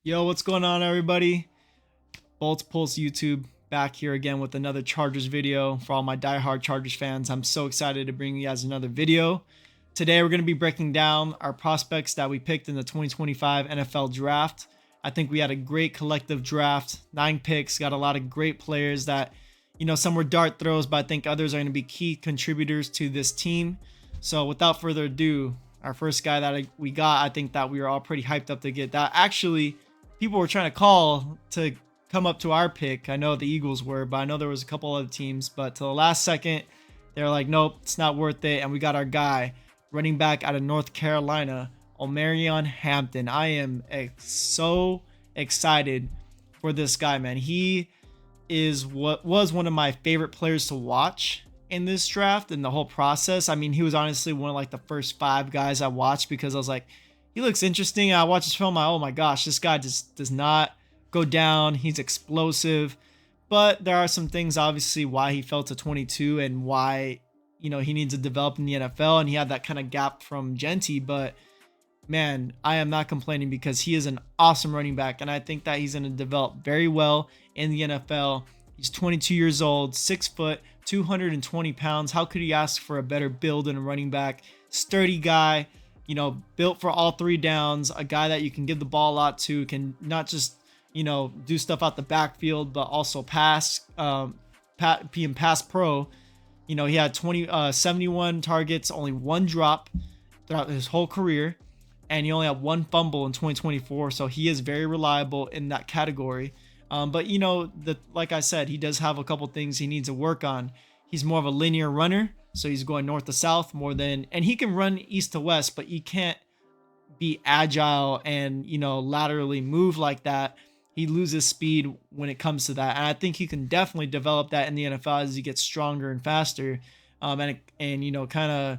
Yo, what's going on, everybody? Bolts Pulse YouTube back here again with another Chargers video for all my diehard Chargers fans. I'm so excited to bring you guys another video. Today, we're going to be breaking down our prospects that we picked in the 2025 NFL Draft. I think we had a great collective draft, 9 picks, got a lot of great players that, some were dart throws, but I think others are going to be key contributors to this team. So without further ado, our first guy that we got, I think that we were all pretty hyped up to get that. Actually, people were trying to call to come up to our pick. I know the Eagles were, but I know there was a couple other teams. But to the last second, they're like, nope, it's not worth it. And we got our guy, running back out of North Carolina, Orion Hampton. I am so excited for this guy, man. He is what was one of my favorite players to watch in this draft and the whole process. I mean, he was honestly one of like the first 5 guys I watched because I was like, he looks interesting. I watched his film. Oh my gosh, this guy just does not go down. He's explosive, but there are some things obviously why he fell to 22 and why, he needs to develop in the NFL. And he had that kind of gap from Genty, but man, I am not complaining because he is an awesome running back. And I think that he's going to develop very well in the NFL. He's 22 years old, 6 foot, 220 pounds. How could he ask for a better build in a running back? Sturdy guy, built for all 3 downs, a guy that you can give the ball a lot to, can not just, do stuff out the backfield, but also pass, being pass pro. He had 71 targets, only 1 drop throughout his whole career, and he only had 1 fumble in 2024. So he is very reliable in that category. But like I said, he does have a couple things he needs to work on. He's more of a linear runner. So he's going north to south more than, and he can run east to west, but he can't be agile and, laterally move like that. He loses speed when it comes to that. And I think he can definitely develop that in the NFL as he gets stronger and faster. And kind of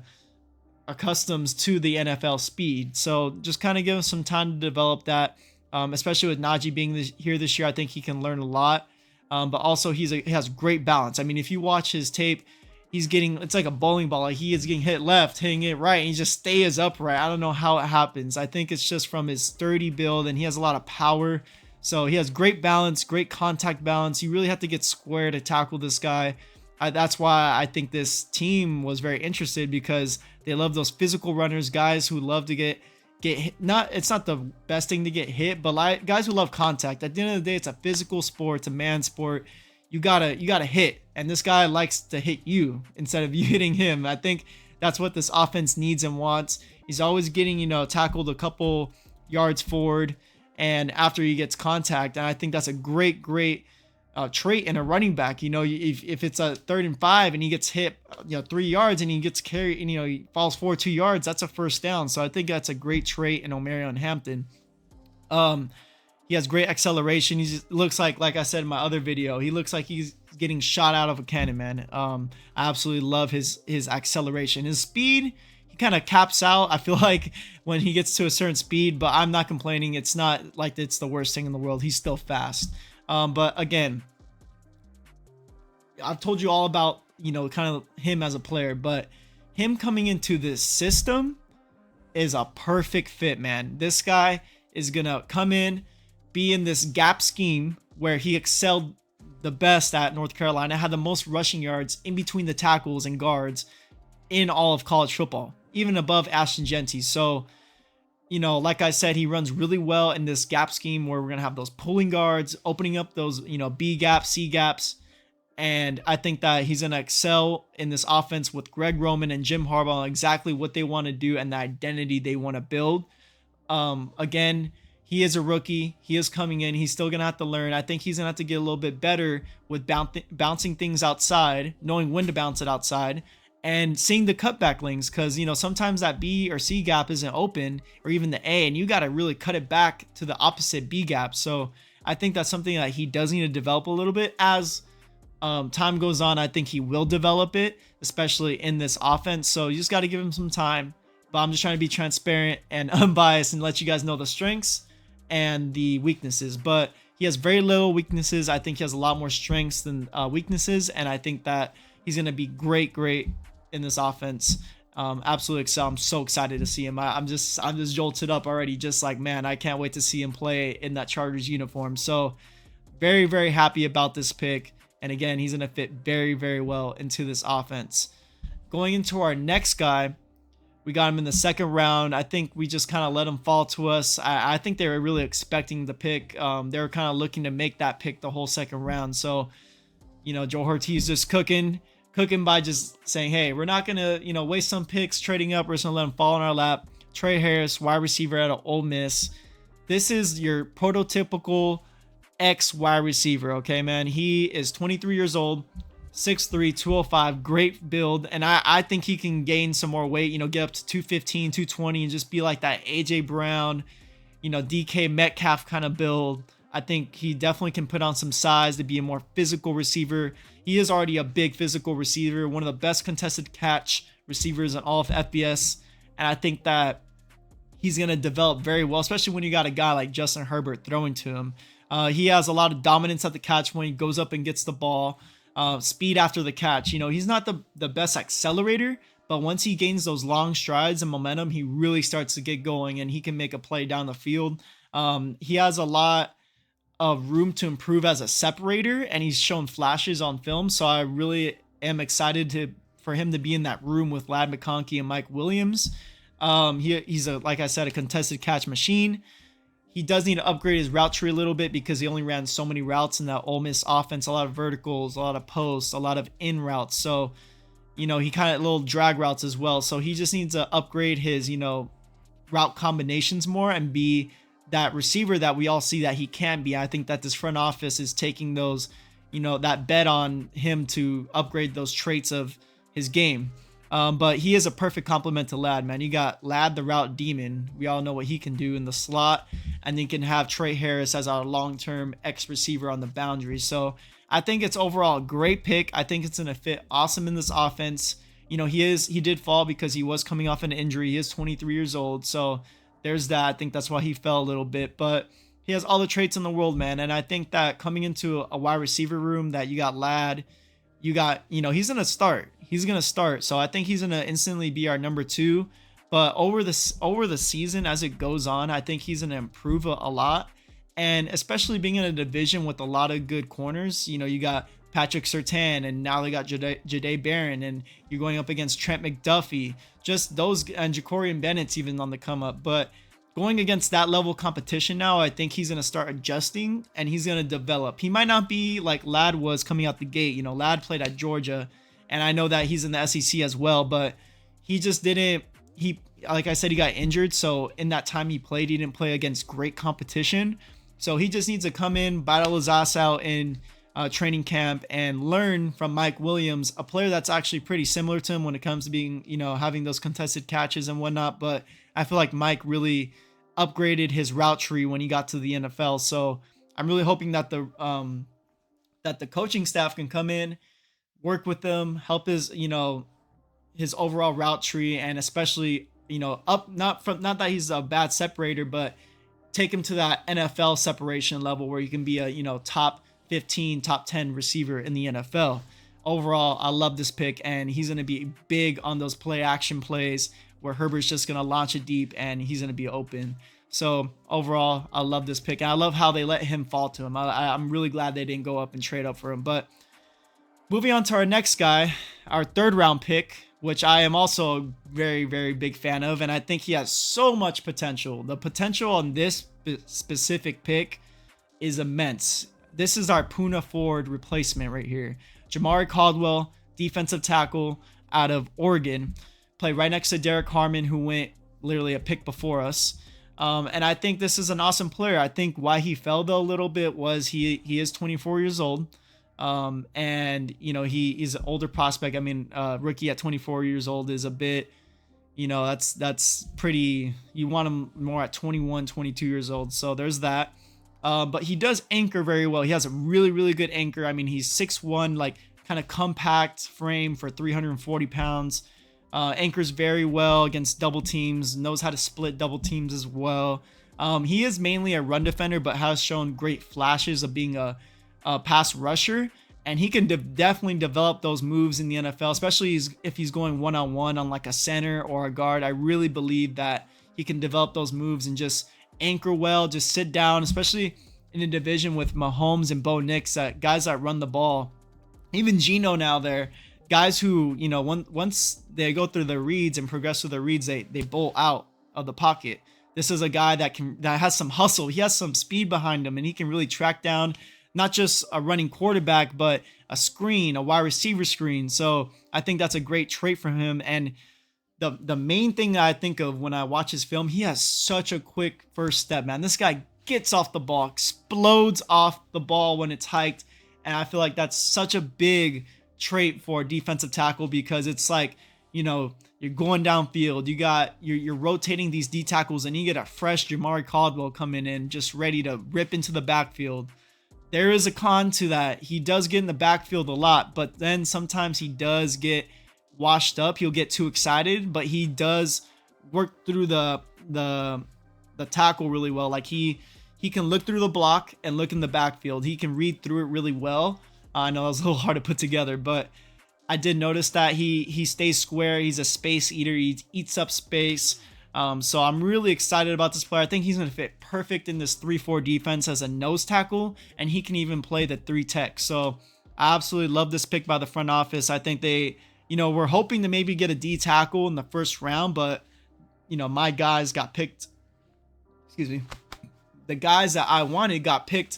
accustoms to the NFL speed. So just kind of give him some time to develop that. Especially with Najee being here this year, I think he can learn a lot. But also he has great balance. I mean, if you watch his tape, it's like a bowling ball. Like he is getting hit left, hitting it right, and he just stays upright. I don't know how it happens. I think it's just from his sturdy build, and he has a lot of power. So he has great balance, great contact balance. You really have to get square to tackle this guy. That's why I think this team was very interested, because they love those physical runners, guys who love to get hit. It's not the best thing to get hit, but guys who love contact. At the end of the day, it's a physical sport, it's a man sport. You gotta hit, and this guy likes to hit you instead of you hitting him. I think that's what this offense needs and wants. He's always getting tackled a couple yards forward and after he gets contact, and I think that's a great trait in a running back. If it's a 3rd and 5 and he gets hit 3 yards and he gets carried and he falls forward 2 yards, that's a first down. So I think that's a great trait in Orion Hampton. He has great acceleration. He looks like I said in my other video, he looks like he's getting shot out of a cannon, man. I absolutely love his acceleration. His speed, he kind of caps out, I feel like, when he gets to a certain speed, but I'm not complaining. It's not like it's the worst thing in the world. He's still fast. But again, I've told you all about, kind of him as a player, but him coming into this system is a perfect fit, man. This guy is going to come in, be in this gap scheme where he excelled the best at North Carolina, had the most rushing yards in between the tackles and guards in all of college football, even above Ashton Genty. So, like I said, he runs really well in this gap scheme where we're going to have those pulling guards, opening up those, B gaps, C gaps. And I think that he's going to excel in this offense with Greg Roman and Jim Harbaugh, exactly what they want to do and the identity they want to build. Again, he is a rookie. He is coming in. He's still going to have to learn. I think he's going to have to get a little bit better with bouncing things outside, knowing when to bounce it outside, and seeing the cutback lanes, because, sometimes that B or C gap isn't open, or even the A, and you got to really cut it back to the opposite B gap. So I think that's something that he does need to develop a little bit. As time goes on, I think he will develop it, especially in this offense. So you just got to give him some time. But I'm just trying to be transparent and unbiased and let you guys know the strengths and the weaknesses. But he has very little weaknesses. I think he has a lot more strengths than weaknesses, and I think that he's going to be great in this offense. absolutely excel. I'm so excited to see him. I'm just jolted up already. Just like, man, I can't wait to see him play in that Chargers uniform. So very, very happy about this pick. And again, he's going to fit very, very well into this offense. Going into our next guy, we got him in the second round. I think we just kind of let him fall to us. I think they were really expecting the pick. They were kind of looking to make that pick the whole second round. So, Joe Ortiz just cooking by just saying, hey, we're not going to, waste some picks trading up. We're just going to let them fall in our lap. Trey Harris, wide receiver out of Ole Miss. This is your prototypical wide receiver, okay, man? He is 23 years old, 6'3", 205, great build, and I think he can gain some more weight, get up to 215, 220, and just be like that A.J. Brown, DK Metcalf kind of build. I think he definitely can put on some size to be a more physical receiver. He is already a big physical receiver, one of the best contested catch receivers in all of FBS, and I think that he's going to develop very well, especially when you got a guy like Justin Herbert throwing to him. He has a lot of dominance at the catch when he goes up and gets the ball. Speed after the catch. He's not the best accelerator, but once he gains those long strides and momentum, he really starts to get going and he can make a play down the field. He has a lot of room to improve as a separator, and he's shown flashes on film. So I really am excited for him to be in that room with Ladd McConkey and Mike Williams. He's like I said, a contested catch machine. He does need to upgrade his route tree a little bit because he only ran so many routes in that Ole Miss offense, a lot of verticals, a lot of posts, a lot of in routes. So, he kind of little drag routes as well. So he just needs to upgrade his, route combinations more and be that receiver that we all see that he can be. I think that this front office is taking those, that bet on him to upgrade those traits of his game. But he is a perfect complement to Ladd, man. You got Ladd, the route demon. We all know what he can do in the slot. And then you can have Trey Harris as our long-term receiver on the boundary. So I think it's overall a great pick. I think it's going to fit awesome in this offense. He did fall because he was coming off an injury. He is 23 years old. So there's that. I think that's why he fell a little bit. But he has all the traits in the world, man. And I think that coming into a wide receiver room that you got Ladd, you got, he's going to start. He's going to start. So I think he's going to instantly be our number 2. But over the season, as it goes on, I think he's going to improve a lot. And especially being in a division with a lot of good corners, you got Patrick Surtain, and now they got Jahdae Barron, and you're going up against Trent McDuffie. Just those, and Jacorian Bennett's even on the come up. But going against that level of competition now, I think he's going to start adjusting and he's going to develop. He might not be like Ladd was coming out the gate. Ladd played at Georgia, and I know that he's in the SEC as well, but he just didn't. Like I said, he got injured. So in that time he played, he didn't play against great competition. So he just needs to come in, battle his ass out in training camp and learn from Mike Williams, a player that's actually pretty similar to him when it comes to being, having those contested catches and whatnot. But I feel like Mike really upgraded his route tree when he got to the NFL. So I'm really hoping that the coaching staff can come in, work with them, help his, his overall route tree, and especially, not that he's a bad separator, but take him to that NFL separation level where you can be a, top 15, top 10 receiver in the NFL. Overall, I love this pick, and he's going to be big on those play action plays where Herbert's just going to launch it deep and he's going to be open. So overall, I love this pick, and I love how they let him fall to him. I'm really glad they didn't go up and trade up for him. But moving on to our next guy, our third round pick, which I am also a very, very big fan of, and I think he has so much potential. The potential on this specific pick is immense. This is our Poona Ford replacement right here. Jamari Codwell, defensive tackle out of Oregon, played right next to Derek Harmon, who went literally a pick before us. And I think this is an awesome player. I think why he fell though a little bit was he is 24 years old. And he's an older prospect. I mean, rookie at 24 years old is a bit, that's pretty, you want him more at 21, 22 years old. So there's that. But he does anchor very well. He has a really, really good anchor. I mean, he's 6'1", like kind of compact frame for 340 pounds. Anchors very well against double teams, knows how to split double teams as well. He is mainly a run defender, but has shown great flashes of being a pass rusher. and he can definitely develop those moves in the NFL, especially if he's going one-on-one on like a center or a guard. I really believe that he can develop those moves and just anchor well, just sit down, especially in a division with Mahomes and Bo Nix, guys that run the ball. Even Geno now, there, guys who, once they go through the reads and progress through the reads, they bolt out of the pocket. This is a guy that has some hustle. He has some speed behind him, and he can really track down not just a running quarterback, but a screen, a wide receiver screen. So I think that's a great trait for him. And the main thing that I think of when I watch his film, he has such a quick first step, man. This guy gets off the ball, explodes off the ball when it's hiked. And I feel like that's such a big trait for a defensive tackle, because it's like, you're going downfield, you're rotating these D tackles, and you get a fresh Jamari Codwell coming in just ready to rip into the backfield. There is a con to that. He does get in the backfield a lot, but then sometimes he does get washed up. He'll get too excited, but he does work through the tackle really well. Like he can look through the block and look in the backfield. He can read through it really well. I know it was a little hard to put together, but I did notice that he stays square. He's a space eater. He eats up space. So I'm really excited about this player. I think he's going to fit perfect in this 3-4 defense as a nose tackle, and he can even play the 3 tech. So I absolutely love this pick by the front office. I think they, we're hoping to maybe get a D tackle in the first round, but my guys got picked. Excuse me. The guys that I wanted got picked.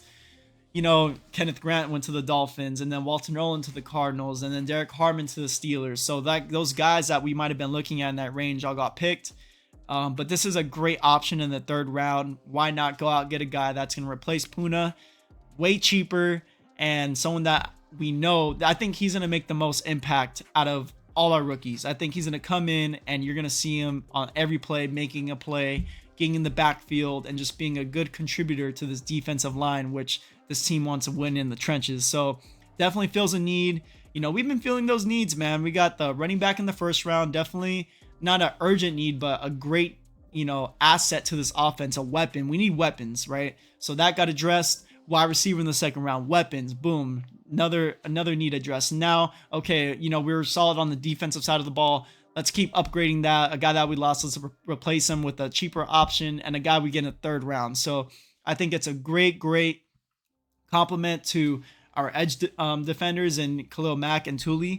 Kenneth Grant went to the Dolphins, and then Walter Nolan to the Cardinals, and then Derek Harmon to the Steelers. So those guys that we might have been looking at in that range all got picked. But this is a great option in the 3rd round. Why not go out and get a guy that's going to replace Puna, way cheaper, and someone that we know. I think he's going to make the most impact out of all our rookies. I think he's going to come in, and you're going to see him on every play, making a play, getting in the backfield, and just being a good contributor to this defensive line, which this team wants to win in the trenches. So definitely feels a need. We've been feeling those needs, man. We got the running back in the 1st round. Definitely not an urgent need, but a great, asset to this offense, a weapon. We need weapons, right? So that got addressed. Wide receiver in the 2nd round, weapons, boom. Another need addressed. Now, okay, we were solid on the defensive side of the ball. Let's keep upgrading that. A guy that we lost, let's replace him with a cheaper option, and a guy we get in the 3rd round. So I think it's a great compliment to our edge defenders in Khalil Mack and Thule.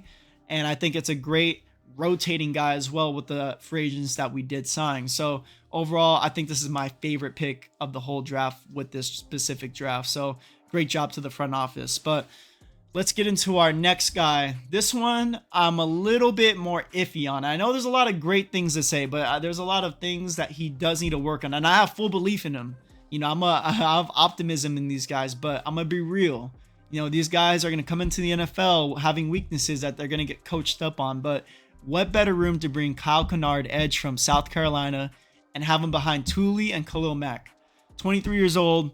And I think it's a great rotating guy as well with the free agents that we did sign. So overall, I think this is my favorite pick of the whole draft with this specific draft. So great job to the front office. But let's get into our next guy. This one, I'm a little bit more iffy on. I know there's a lot of great things to say, but there's a lot of things that he does need to work on. And I have full belief in him. I have optimism in these guys, but I'm going to be real. These guys are going to come into the NFL having weaknesses that they're going to get coached up on. But what better room to bring Kyle Canard, edge from South Carolina, and have him behind Thule and Khalil Mack? 23 years old,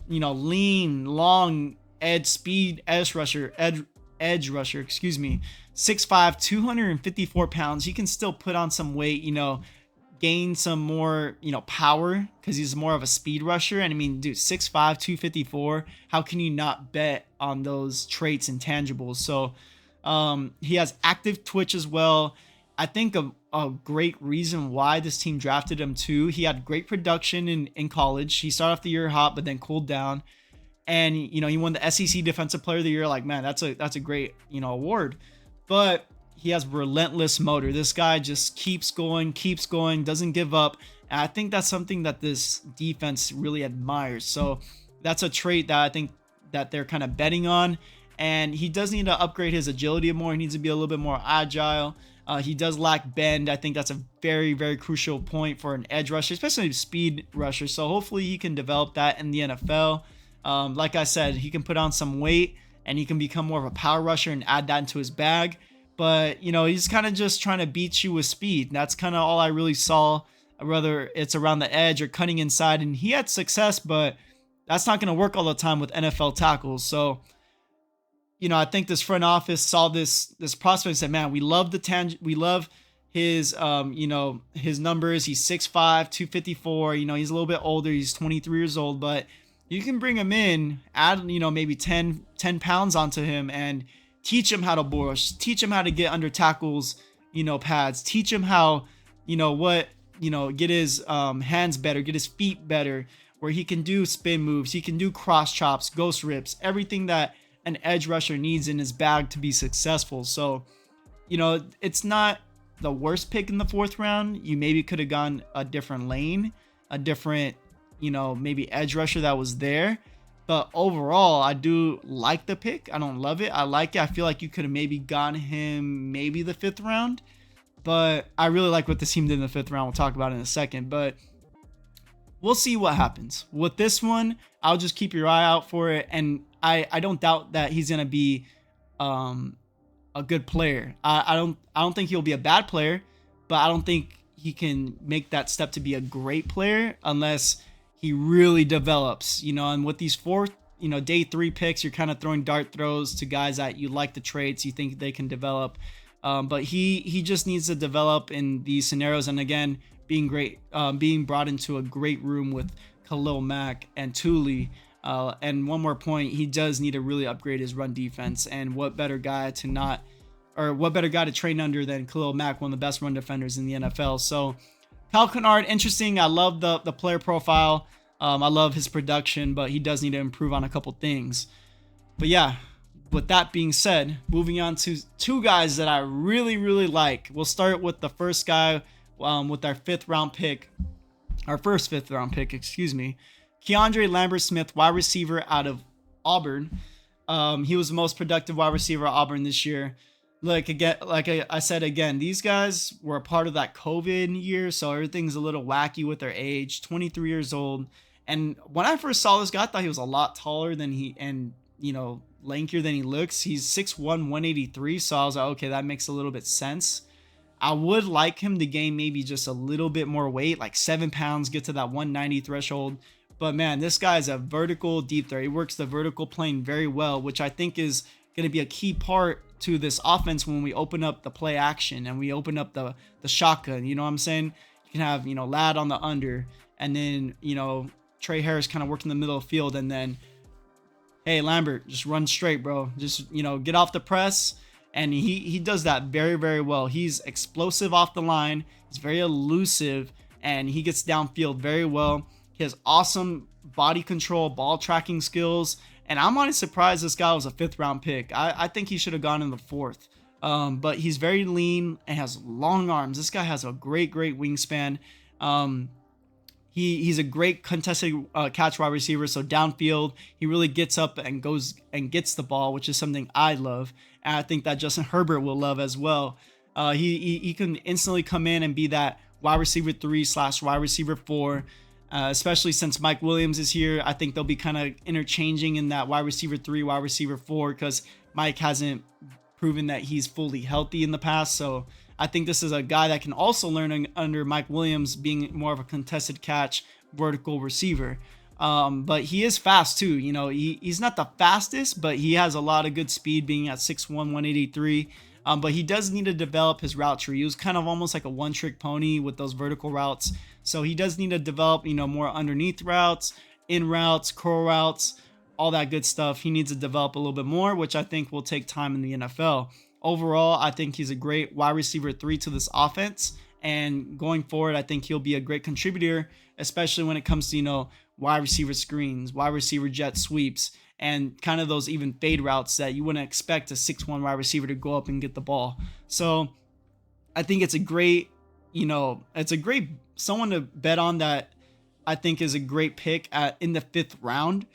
lean, long, edge rusher, 6'5", 254 pounds. He can still put on some weight, gain some more, power, because he's more of a speed rusher. And I mean, dude, 6'5", 254. How can you not bet on those traits and tangibles? So he has active twitch as well. I think a great reason why this team drafted him too. He had great production in college. He started off the year hot, but then cooled down. And, he won the SEC Defensive Player of the Year. Like, man, that's a great, award. But he has relentless motor. This guy just keeps going, doesn't give up. And I think that's something that this defense really admires. So that's a trait that I think that they're kind of betting on. And he does need to upgrade his agility more. He needs to be a little bit more agile. He does lack bend. I think that's a very, very crucial point for an edge rusher, especially a speed rusher. So hopefully he can develop that in the NFL. Like I said, he can put on some weight and he can become more of a power rusher and add that into his bag. But, he's kind of just trying to beat you with speed. That's kind of all I really saw, whether it's around the edge or cutting inside. And he had success, but that's not going to work all the time with NFL tackles. So, I think this front office saw this prospect and said, man, we love we love his, his numbers. He's 6'5", 254. He's a little bit older. He's 23 years old, but You can bring him in, add, maybe 10 pounds onto him and teach him how to bush, teach him how to get under tackles, pads, teach him how, get his hands better, get his feet better, where he can do spin moves, he can do cross chops, ghost rips, everything that an edge rusher needs in his bag to be successful. So, it's not the worst pick in the 4th round. You maybe could have gone a different lane, a different, maybe edge rusher that was there. But overall, I do like the pick. I don't love it. I like it. I feel like you could have maybe gotten him maybe the 5th round. But I really like what this team did in the 5th round. We'll talk about it in a second. But we'll see what happens. With this one, I'll just keep your eye out for it. And I don't doubt that he's going to be a good player. I don't think he'll be a bad player. But I don't think he can make that step to be a great player unless he really develops, and with these 4, day 3 picks, you're kind of throwing dart throws to guys that you like the traits, you think they can develop. But he just needs to develop in these scenarios. And again, being brought into a great room with Khalil Mack and Thule. And one more point, he does need to really upgrade his run defense. And what better guy to train under than Khalil Mack, one of the best run defenders in the NFL. So Canard, interesting. I love the player profile. I love his production, but he does need to improve on a couple things. But yeah, with that being said, moving on to 2 guys that I really, really like. We'll start with the first guy with our 5th round pick. Our first 5th round pick, excuse me. KeAndre Lambert Smith, wide receiver out of Auburn. He was the most productive wide receiver at Auburn this year. Like I said again, these guys were a part of that COVID year, so everything's a little wacky with their age. 23 years old, and when I first saw this guy, I thought he was a lot taller than lankier than he looks. He's 6'1", 183, so I was like, okay, that makes a little bit sense. I would like him to gain maybe just a little bit more weight, like 7 pounds, get to that 190 threshold. But man, this guy's a vertical deep threat. He works the vertical plane very well, which I think is going to be a key part to this offense when we open up the play action and we open up the shotgun. You know what I'm saying? You can have, Ladd on the under, and then, Trey Harris kind of working the middle of the field, and then, hey, Lambert, just run straight, bro. Just, get off the press. And he does that very, very well. He's explosive off the line. He's very elusive, and he gets downfield very well. He has awesome body control, ball tracking skills. And I'm honestly surprised this guy was a 5th round pick. I think he should have gone in the 4th. But he's very lean and has long arms. This guy has a great wingspan. He's a great contested catch wide receiver. So downfield, he really gets up and goes and gets the ball, which is something I love. And I think that Justin Herbert will love as well. He can instantly come in and be that wide receiver 3/wide receiver 4. Especially since Mike Williams is here. I think they'll be kind of interchanging in that wide receiver 3, wide receiver 4, because Mike hasn't proven that he's fully healthy in the past. So I think this is a guy that can also learn under Mike Williams, being more of a contested catch vertical receiver. But he is fast too. He's not the fastest, but he has a lot of good speed, being at 6'1", 183. But he does need to develop his route tree. He was kind of almost like a one-trick pony with those vertical routes. So he does need to develop, more underneath routes, in routes, curl routes, all that good stuff. He needs to develop a little bit more, which I think will take time in the NFL. Overall, I think he's a great wide receiver 3 to this offense. And going forward, I think he'll be a great contributor, especially when it comes to, wide receiver screens, wide receiver jet sweeps, and kind of those even fade routes that you wouldn't expect a 6'1" wide receiver to go up and get the ball. So I think it's a great, someone to bet on that I think is a great pick in the 5th round.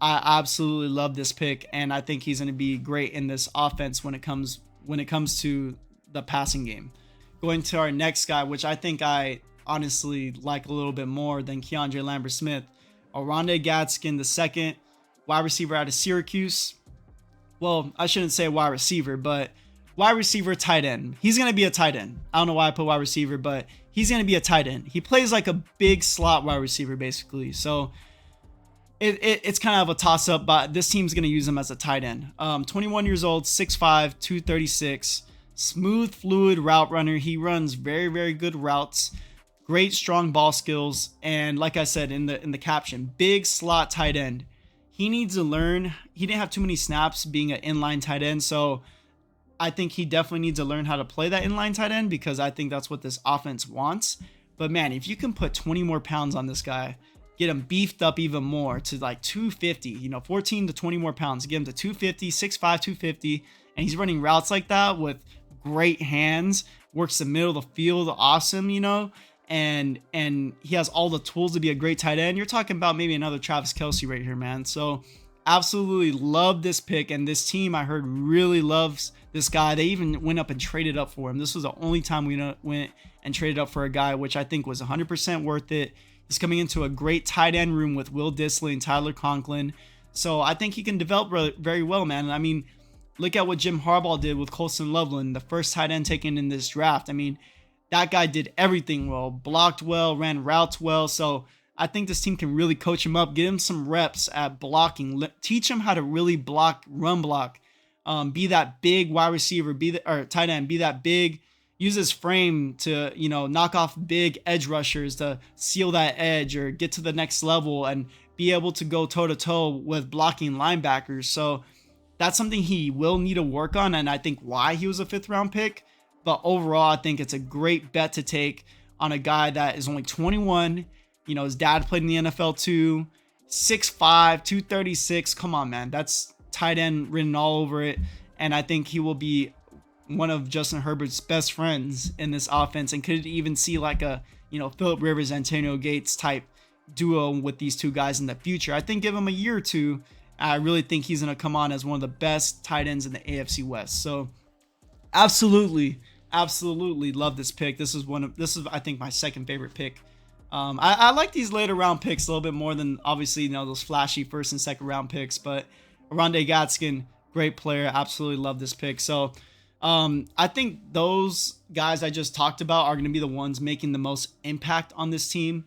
I absolutely love this pick, and I think he's going to be great in this offense when it comes to the passing game. Going to our next guy, which I think I honestly like a little bit more than KeAndre Lambert Smith, Orion Gatskin, the 2nd wide receiver out of Syracuse. Well, I shouldn't say wide receiver, but wide receiver, tight end. He's going to be a tight end. I don't know why I put wide receiver, but he's going to be a tight end. He plays like a big slot wide receiver, basically. So it's kind of a toss-up, but this team's going to use him as a tight end. 21 years old, 6'5", 236. Smooth, fluid route runner. He runs very, very good routes. great strong ball skills, and like I said in the caption, big slot tight end. He needs to learn. He didn't have too many snaps being an inline tight end, so I think he definitely needs to learn how to play that inline tight end, because I think that's what this offense wants. But man, if you can put 20 more pounds on this guy, get him beefed up even more to like 250, 14 to 20 more pounds, get him to 250, 6'5", 250, and he's running routes like that with great hands, works the middle of the field, awesome, and he has all the tools to be a great tight end. You're talking about maybe another Travis Kelce right here, man. So absolutely love this pick, and this team I heard really loves this guy. They even went up and traded up for him. This was the only time we went and traded up for a guy, which I think was 100% worth it. He's coming into a great tight end room with Will Dissly and Tyler Conklin. So I think he can develop very well, man. And I mean, look at what Jim Harbaugh did with Colston Loveland, the first tight end taken in this draft. I mean, that guy did everything well, blocked well, ran routes well. So I think this team can really coach him up, give him some reps at blocking, teach him how to really run block, be that big wide receiver, or tight end, be that big, use his frame to, knock off big edge rushers to seal that edge or get to the next level and be able to go toe to toe with blocking linebackers. So that's something he will need to work on, and I think why he was a 5th round pick. But overall, I think it's a great bet to take on a guy that is only 21. His dad played in the NFL too. 6'5", 236. Come on, man. That's tight end written all over it. And I think he will be one of Justin Herbert's best friends in this offense, and could even see like a, Phillip Rivers, Antonio Gates type duo with these two guys in the future. I think give him a year or two, I really think he's going to come on as one of the best tight ends in the AFC West. So absolutely love this pick. This is I think my second favorite pick. I like these later round picks a little bit more than obviously those flashy 1st and 2nd round picks, but Orion Gatskin, great player. Absolutely love this pick. So I think those guys I just talked about are going to be the ones making the most impact on this team.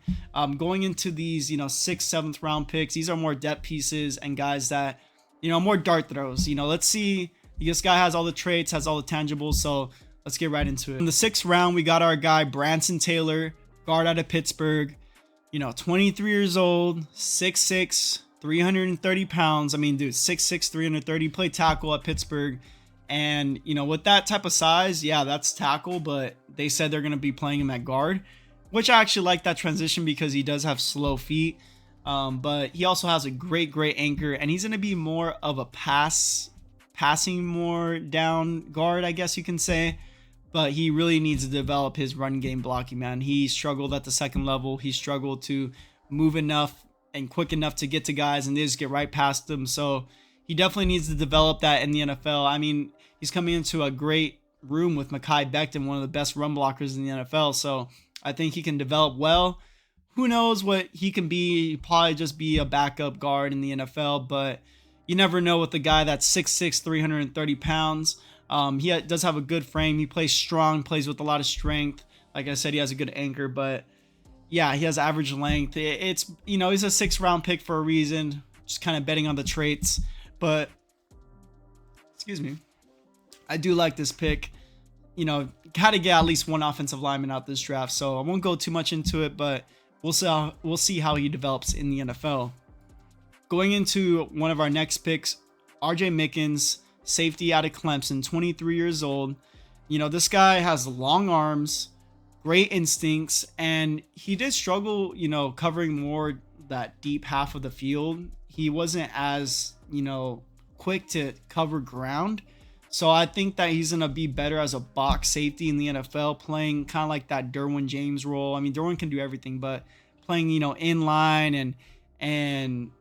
Going into these 6th, 7th round picks, these are more depth pieces and guys that more dart throws. Let's see, this guy has all the traits, has all the tangibles, so let's get right into it. In the 6th round, we got our guy Branson Taylor, guard out of Pittsburgh, 23 years old, 6'6", 330 pounds. I mean, dude, 6'6", 330, played tackle at Pittsburgh. And, with that type of size, yeah, that's tackle, but they said they're going to be playing him at guard, which I actually like that transition because he does have slow feet. But he also has a great anchor, and he's going to be more of a passing more down guard, I guess you can say. But he really needs to develop his run game blocking, man. He struggled at the 2nd level. He struggled to move enough and quick enough to get to guys, and they just get right past them. So he definitely needs to develop that in the NFL. I mean, he's coming into a great room with Mekhi Becton, one of the best run blockers in the NFL. So I think he can develop well. Who knows what he can be? He'll probably just be a backup guard in the NFL, but you never know with a guy that's 6'6", 330 pounds. He does have a good frame. He plays strong, plays with a lot of strength. Like I said, he has a good anchor, but yeah, he has average length. It's, he's a 6th round pick for a reason, just kind of betting on the traits. But, excuse me, I do like this pick. Got to get at least one offensive lineman out this draft. So I won't go too much into it, but we'll see how he develops in the NFL. Going into one of our next picks, RJ Mickens, safety out of Clemson, 23 years old. This guy has long arms, great instincts, and he did struggle, covering more that deep half of the field. He wasn't as, quick to cover ground. So I think that he's going to be better as a box safety in the NFL, playing kind of like that Derwin James role. I mean, Derwin can do everything, but playing, in line and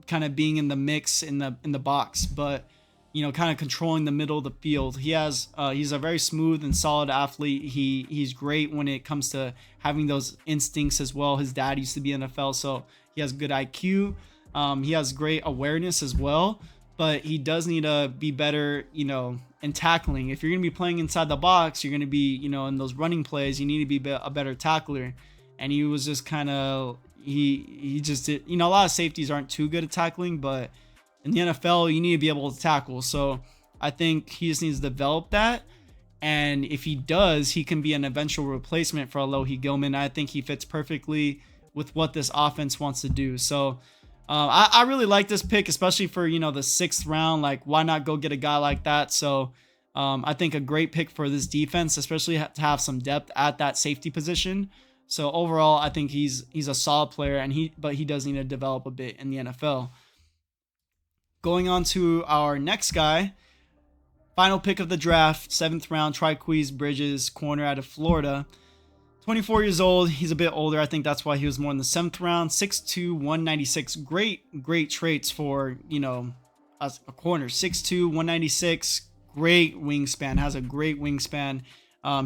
kind of being in the mix in the box, but kind of controlling the middle of the field. He's a very smooth and solid athlete. He's great when it comes to having those instincts as well. His dad used to be in the NFL, so he has good IQ. He has great awareness as well, but he does need to be better, in tackling. If you're going to be playing inside the box, you're going to be, in those running plays, you need to be a better tackler. And he was just kind of, he just did, a lot of safeties aren't too good at tackling, but in the NFL, you need to be able to tackle. So I think he just needs to develop that. And if he does, he can be an eventual replacement for Alohi Gilman. I think he fits perfectly with what this offense wants to do. So I really like this pick, especially for, the 6th round. Like, why not go get a guy like that? So I think a great pick for this defense, especially to have some depth at that safety position. So overall, I think he's a solid player, but he does need to develop a bit in the NFL. Going on to our next guy, final pick of the draft, 7th round, Triquez Bridges, corner out of Florida. 24 years old. He's a bit older. I think that's why he was more in the 7th round. 6'2", 196. Great traits for, a corner. 6'2", 196. Great wingspan. Has a great wingspan.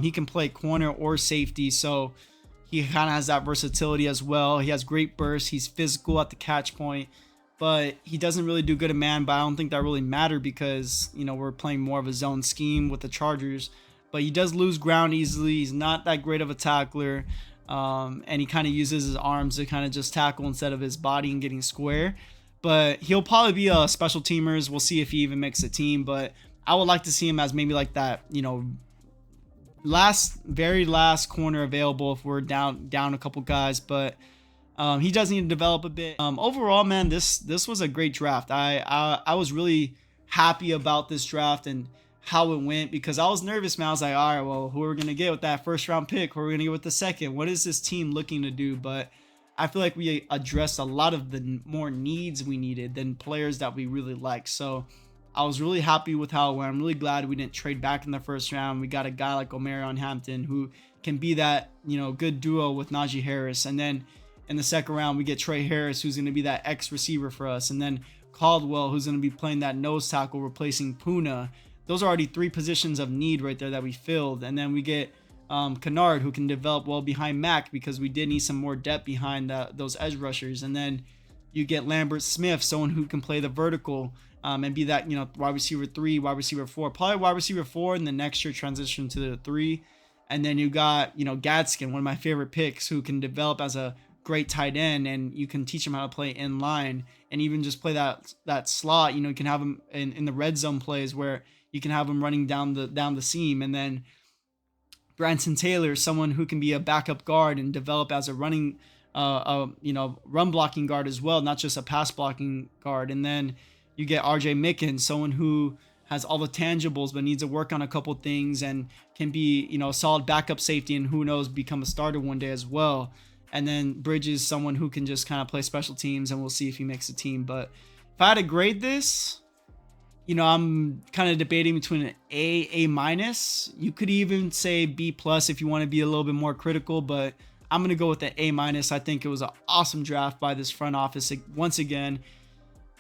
He can play corner or safety, so he kind of has that versatility as well. He has great burst. He's physical at the catch point, but he doesn't really do good in man. But I don't think that really mattered because, we're playing more of a zone scheme with the Chargers. But he does lose ground easily. He's not that great of a tackler. And he kind of uses his arms to kind of just tackle instead of his body and getting square. But he'll probably be a special teamers. We'll see if he even makes a team. But I would like to see him as maybe like that, very last corner available if we're down a couple guys. But he does need to develop a bit. Overall, man, this was a great draft. I was really happy about this draft and how it went, because I was nervous, man. I was like, all right, well, who are we going to get with that 1st round pick? Who are we going to get with the 2nd? What is this team looking to do? But I feel like we addressed a lot of the more needs we needed than players that we really like. So I was really happy with how it went. I'm really glad we didn't trade back in the 1st round. We got a guy like Orion Hampton who can be that, good duo with Najee Harris. And then in the 2nd round, we get Trey Harris, who's going to be that X receiver for us. And then Codwell, who's going to be playing that nose tackle, replacing Puna. Those are already 3 positions of need right there that we filled. And then we get Canard, who can develop well behind Mac, because we did need some more depth behind those edge rushers. And then you get Lambert Smith, someone who can play the vertical and be that, wide receiver 3, wide receiver 4, probably wide receiver 4, and the next year transition to the 3. And then you got, Gatskin, one of my favorite picks, who can develop as a great tight end, and you can teach him how to play in line and even just play that slot. You can have him in the red zone plays where you can have him running down the seam. And then Branson Taylor, someone who can be a backup guard and develop as a running, run blocking guard as well, not just a pass blocking guard. And then you get RJ Mickens, someone who has all the tangibles but needs to work on a couple things and can be, a solid backup safety and who knows, become a starter one day as well. And then Bridges, someone who can just kind of play special teams, and we'll see if he makes a team. But if I had to grade this, I'm kind of debating between an A minus. You could even say B plus if you want to be a little bit more critical, but I'm going to go with the A minus. I think it was an awesome draft by this front office once again.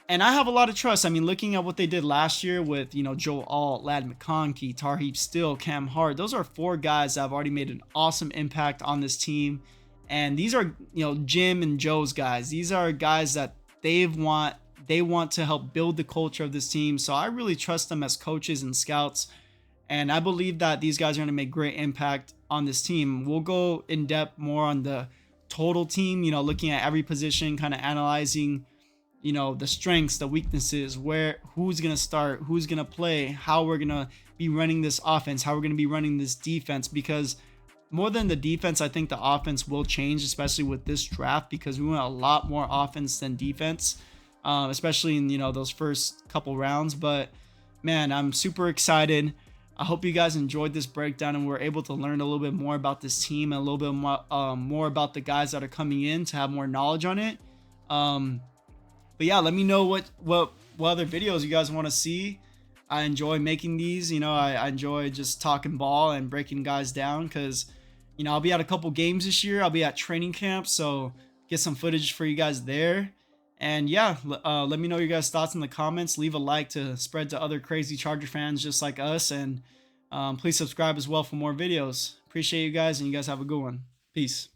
And I have a lot of trust. I mean, looking at what they did last year with, Joe Alt, Ladd McConkey, Tarheeb Still, Cam Hart, those are 4 guys that have already made an awesome impact on this team. And these are, Jim and Joe's guys. These are guys that they want to help build the culture of this team. So I really trust them as coaches and scouts. And I believe that these guys are going to make great impact on this team. We'll go in depth more on the total team, looking at every position, kind of analyzing, the strengths, the weaknesses, who's going to start, who's going to play, how we're going to be running this offense, how we're going to be running this defense. Because more than the defense, I think the offense will change, especially with this draft, because we want a lot more offense than defense. Especially in, those first couple rounds. But man, I'm super excited. I hope you guys enjoyed this breakdown and we're able to learn a little bit more about this team and a little bit more about the guys that are coming in to have more knowledge on it. But yeah, let me know what other videos you guys want to see. I enjoy making these. I enjoy just talking ball and breaking guys down because, I'll be at a couple games this year. I'll be at training camp, so get some footage for you guys there. And yeah, let me know your guys' thoughts in the comments. Leave a like to spread to other crazy Charger fans just like us. And please subscribe as well for more videos. Appreciate you guys, and you guys have a good one. Peace.